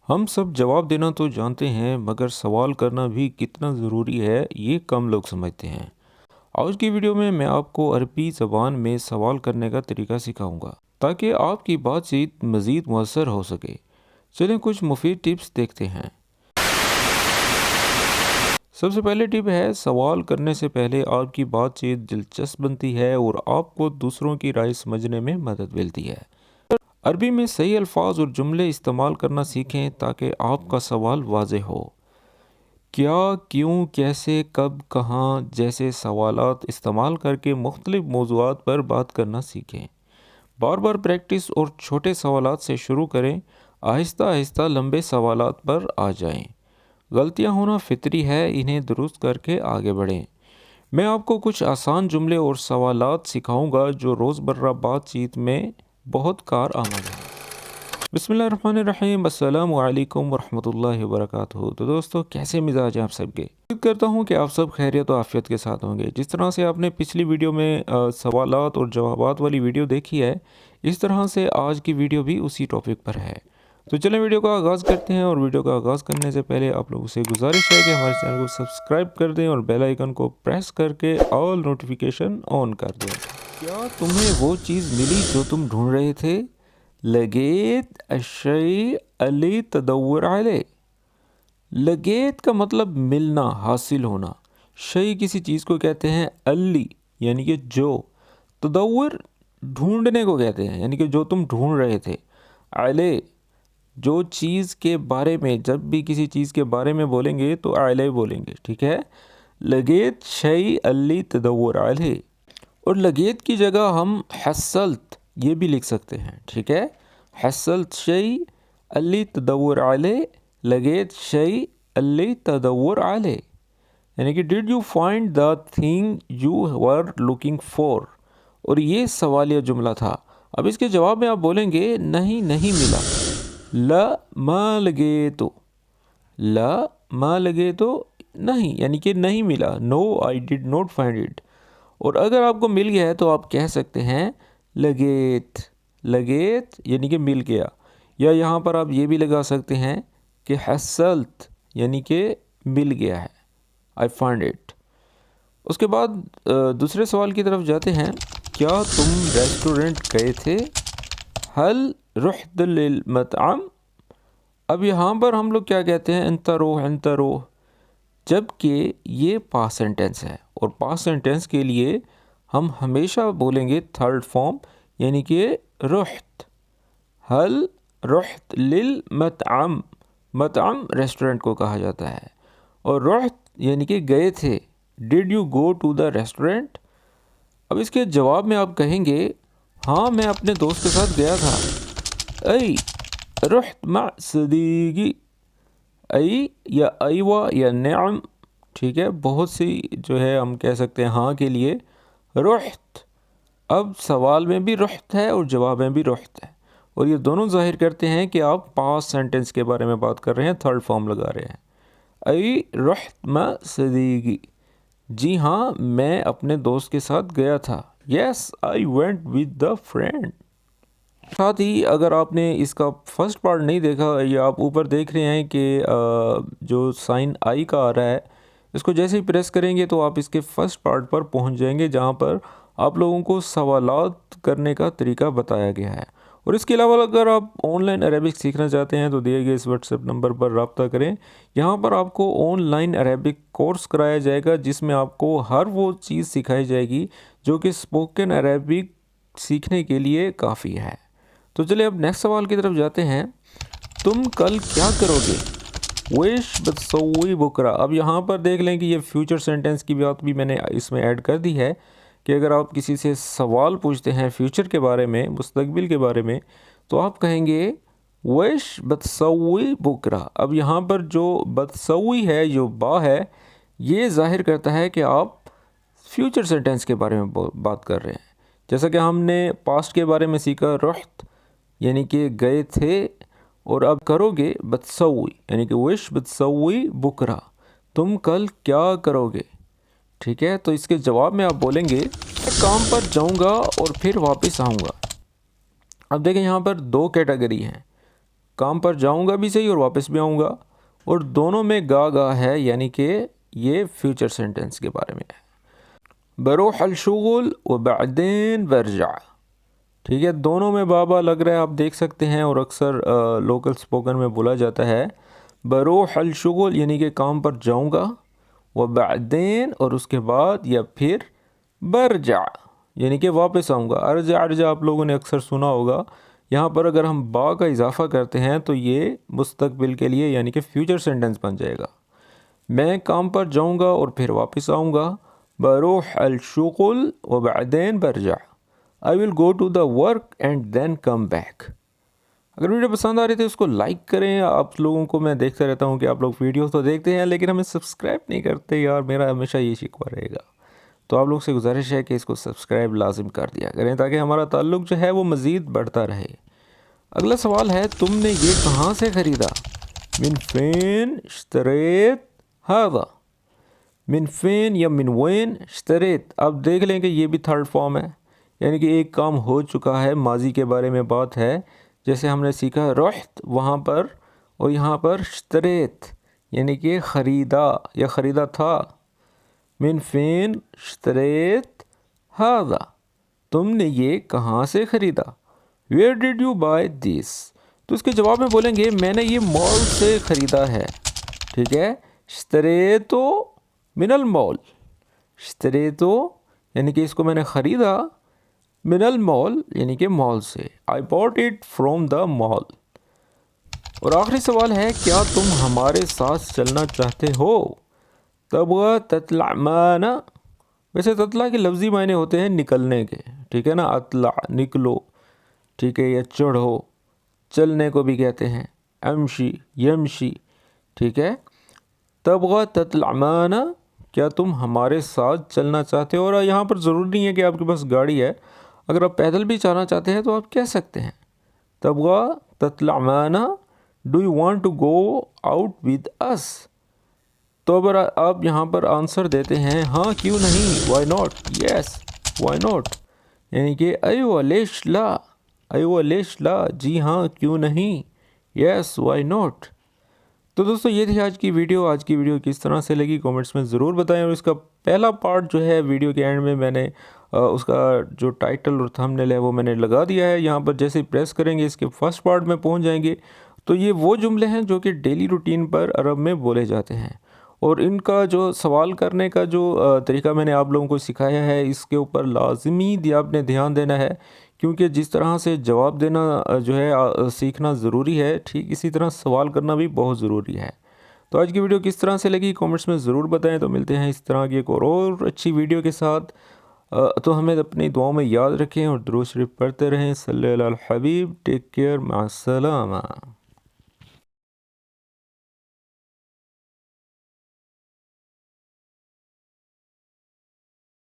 हम सब जवाब देना तो जानते हैं मगर सवाल करना भी कितना ज़रूरी है ये कम लोग समझते हैं। आज की वीडियो में मैं आपको अरबी ज़बान में सवाल करने का तरीका सिखाऊंगा ताकि आपकी बातचीत मज़ीद मुअस्सर हो सके। चलें कुछ मुफीद टिप्स देखते हैं। सबसे पहले टिप है, सवाल करने से पहले आपकी बातचीत दिलचस्प बनती है और आपको दूसरों की राय समझने में मदद मिलती है। अरबी में सही अल्फाज और जुमले इस्तेमाल करना सीखें ताकि आपका सवाल वाज़ेह हो। क्या, क्यों, कैसे, कब, कहाँ जैसे सवालात इस्तेमाल करके मुख्तलिफ मौज़ूआत पर बात करना सीखें। बार बार प्रैक्टिस और छोटे सवालात से शुरू करें, आहिस्ता आहिस्ता लंबे सवालात पर आ जाएं। गलतियां होना फितरी है, इन्हें दुरुस्त करके आगे बढ़ें। मैं आपको कुछ आसान जुमले और सवालात सिखाऊंगा जो रोज़मर्रा बातचीत में बहुत कार आमद है। बिस्मिल्लाहिर्रहमानिर्रहीम, अस्सलामु अलैकुम वरहमतुल्लाहि वबरकातुहू। तो दोस्तों, कैसे मिजाज हैं आप सबके? उम्मीद करता हूँ कि आप सब खैरियत और आफियत के साथ होंगे। जिस तरह से आपने पिछली वीडियो में सवालात और जवाबात वाली वीडियो देखी है, इस तरह से आज की वीडियो भी उसी टॉपिक पर है। तो चलें वीडियो का आगाज़ करते हैं। और वीडियो का आगाज़ करने से पहले आप लोगों से गुजारिश है कि हमारे चैनल को सब्सक्राइब कर दें और बेल आइकन को प्रेस करके ऑल नोटिफिकेशन ऑन कर दें। क्या तुम्हें वो चीज़ मिली जो तुम ढूंढ रहे थे? लगेत अशई अली तदव्वुर अलैह। लगेत का मतलब मिलना, हासिल होना। शई किसी चीज़ को कहते हैं, अली यानी कि जो, तदव्वुर ढूंढने को कहते हैं यानी कि जो तुम ढूंढ रहे थे। अलैह जो चीज़ के बारे में, जब भी किसी चीज़ के बारे में बोलेंगे तो अलैह बोलेंगे, ठीक है। लगेत शई अली तदव्वुर अलैह। और लगेत की जगह हम हसलत ये भी लिख सकते हैं, ठीक है। हसलत शई अली तदव्वुर अलैह, लगेत शई अली तदव्वुर अलैह, यानी कि did you find the thing you were looking for. और ये सवालिया जुमला था। अब इसके जवाब में आप बोलेंगे नहीं, नहीं मिला। ला मा लगे तो, ला मा लगे तो नहीं, यानी कि नहीं मिला। No I did not find it. और अगर आपको मिल गया है तो आप कह सकते हैं लगेत, लगेत यानी कि मिल गया। या यहाँ पर आप ये भी लगा सकते हैं कि हसलत यानी कि मिल गया है, आई फाइंड इट। उसके बाद दूसरे सवाल की तरफ जाते हैं। क्या तुम रेस्टोरेंट गए थे? हल रुहत लिल मतअम। अब यहाँ पर हम लोग क्या कहते हैं, अंता रोह, अंता रोह, जबकि ये पास्ट सेंटेंस है। और पास्ट सेंटेंस के लिए हम हमेशा बोलेंगे थर्ड फॉर्म, यानी कि रुहत। हल रुहत लिल मतअम। मतअम रेस्टोरेंट को कहा जाता है। और रुहत यानी कि गए थे। Did you go to the restaurant. अब इसके जवाब में आप कहेंगे हाँ, मैं अपने दोस्त के साथ गया था। ऐ रुहत मा सदीगी। ऐ या ऐवा या नेअम, ठीक है। बहुत सी जो है हम कह सकते हैं हाँ के लिए रुहत। अब सवाल में भी रुहत है और जवाब में भी रुहत है, और ये दोनों जाहिर करते हैं कि आप पास्ट सेंटेंस के बारे में बात कर रहे हैं, थर्ड फॉर्म लगा रहे हैं। ऐ रुहत मा सदीगी, जी हाँ, मैं अपने दोस्त के साथ गया था। Yes I went with the friend. साथ ही अगर आपने इसका फर्स्ट पार्ट नहीं देखा, या आप ऊपर देख रहे हैं कि जो साइन आई का आ रहा है, इसको जैसे ही प्रेस करेंगे तो आप इसके फर्स्ट पार्ट पर पहुंच जाएंगे, जहां पर आप लोगों को सवालात करने का तरीका बताया गया है। और इसके अलावा अगर आप ऑनलाइन अरेबिक सीखना चाहते हैं तो दिए गए इस व्हाट्सएप नंबर पर रब्ता करें। यहाँ पर आपको ऑनलाइन अरेबिक कोर्स कराया जाएगा, जिसमें आपको हर वो चीज़ सिखाई जाएगी जो कि स्पोकन अरेबिक सीखने के लिए काफ़ी है। तो चलिए अब नेक्स्ट सवाल की तरफ जाते हैं। तुम कल क्या करोगे? विश बतसवी बुकरा। अब यहाँ पर देख लें कि ये फ्यूचर सेंटेंस की बात भी मैंने इसमें ऐड कर दी है कि अगर आप किसी से सवाल पूछते हैं फ्यूचर के बारे में, मुस्तकबिल के बारे में, तो आप कहेंगे विश बतसवी बुकरा। अब यहाँ पर जो बतसवी है, जो बा है, ये जाहिर करता है कि आप फ्यूचर सेंटेंस के बारे में बात कर रहे हैं। जैसा कि हमने पास्ट के बारे में सीखा, रुहत यानी कि गए थे, और अब करोगे बतसवी यानी कि विश बतसवी बुकरा, तुम कल क्या करोगे, ठीक है। तो इसके जवाब में आप बोलेंगे मैं काम पर जाऊंगा और फिर वापस आऊंगा। अब देखें यहाँ पर दो कैटेगरी हैं, کام پر جاؤں گا بھی صحیح اور واپس بھی آؤں گا، اور دونوں میں گا ہے، یعنی کہ یہ فیوچر سینٹنس کے بارے میں ہے۔ بروح الشغل وبعدين برجع، ٹھیک ہے، دونوں میں بابا لگ رہا ہے، آپ دیکھ سکتے ہیں، اور اکثر لوکل سپوکن میں بولا جاتا ہے بروح الشغل یعنی کہ کام پر جاؤں گا، وبعدين اور اس کے بعد یا پھر برجع یعنی کہ واپس آؤں گا۔ ارجع آپ لوگوں نے اکثر سنا ہوگا، یہاں پر اگر ہم با کا اضافہ کرتے ہیں تو یہ مستقبل کے لیے یعنی کہ فیوچر سینٹنس بن جائے گا۔ میں کام پر جاؤں گا اور پھر واپس آؤں گا، بروح الشغل وبعدين برجع، I will go to the work and then come back۔ اگر ویڈیو پسند آ رہی ہے اس کو لائک کریں۔ آپ لوگوں کو میں دیکھتا رہتا ہوں کہ آپ لوگ ویڈیو تو دیکھتے ہیں لیکن ہمیں سبسکرائب نہیں کرتے یار، میرا ہمیشہ یہ شکوہ رہے گا، تو آپ لوگ سے گزارش ہے کہ اس کو سبسکرائب لازم کر دیا کریں تاکہ ہمارا تعلق جو ہے وہ مزید بڑھتا رہے۔ اگلا سوال ہے، تم نے یہ کہاں سے خریدا؟ من فین اشتریت هذا، من فین یا من وین اشتریت، اب دیکھ لیں کہ یہ بھی تھرڈ فارم ہے، یعنی کہ ایک کام ہو چکا ہے، ماضی کے بارے میں بات ہے، جیسے ہم نے سیکھا رحت وہاں پر، اور یہاں پر اشتریت یعنی کہ خریدا یا خریدا تھا۔ من فین اشتریت هذا، تم نے یہ کہاں سے خریدا؟ Where did you buy this؟ تو اس کے جواب میں بولیں گے میں نے یہ مال سے خریدا ہے، ٹھیک ہے۔ اشتریتو من المال، اشتریتو یعنی کہ اس کو میں نے خریدا، من المال یعنی کہ مال سے، I bought it from the mall۔ اور آخری سوال ہے، کیا تم ہمارے ساتھ چلنا چاہتے ہو؟ تبغى تطلع معنا، ویسے تطلع کے لفظی معنی ہوتے ہیں نکلنے کے، ٹھیک ہے نا، اطلع نکلو، ٹھیک ہے، یا چڑھو، چلنے کو بھی کہتے ہیں، امشی یمشی، ٹھیک ہے۔ تبغى تطلع معنا، کیا تم ہمارے ساتھ چلنا چاہتے ہو؟ اور یہاں پر ضروری نہیں ہے کہ آپ کے پاس گاڑی ہے، اگر آپ پیدل بھی جانا چاہتے ہیں تو آپ کہہ سکتے ہیں تبغى تطلع معنا، do you want to go out with us؟ تو اگر آپ یہاں پر آنسر دیتے ہیں ہاں کیوں نہیں، why not، yes why not، یعنی کہ ایوہ لیش لا، ایوہ لیش لا، جی ہاں کیوں نہیں، yes why not۔ تو دوستو یہ تھی آج کی ویڈیو۔ آج کی ویڈیو کس طرح سے لگی کامنٹس میں ضرور بتائیں، اور اس کا پہلا پارٹ جو ہے ویڈیو کے اینڈ میں نے اس کا جو ٹائٹل اور تھمبنیل ہے وہ میں نے لگا دیا ہے، یہاں پر جیسے پریس کریں گے اس کے فرسٹ پارٹ میں پہنچ جائیں گے، تو یہ وہ جملے ہیں جو کہ ڈیلی روٹین پر عرب میں بولے جاتے ہیں، اور ان کا جو سوال کرنے کا جو طریقہ میں نے آپ لوگوں کو سکھایا ہے، اس کے اوپر لازمی آپ نے دھیان دینا ہے، کیونکہ جس طرح سے جواب دینا جو ہے سیکھنا ضروری ہے، ٹھیک اسی طرح سوال کرنا بھی بہت ضروری ہے۔ تو آج کی ویڈیو کس طرح سے لگی کامنٹس میں ضرور بتائیں، تو ملتے ہیں اس طرح کی ایک اور اچھی ویڈیو کے ساتھ۔ تو ہمیں اپنی دعاؤں میں یاد رکھیں اور درود شریف پڑھتے رہیں، صلی اللہ علیہ الحبیب، ٹیک کیئر، مع السلامہ۔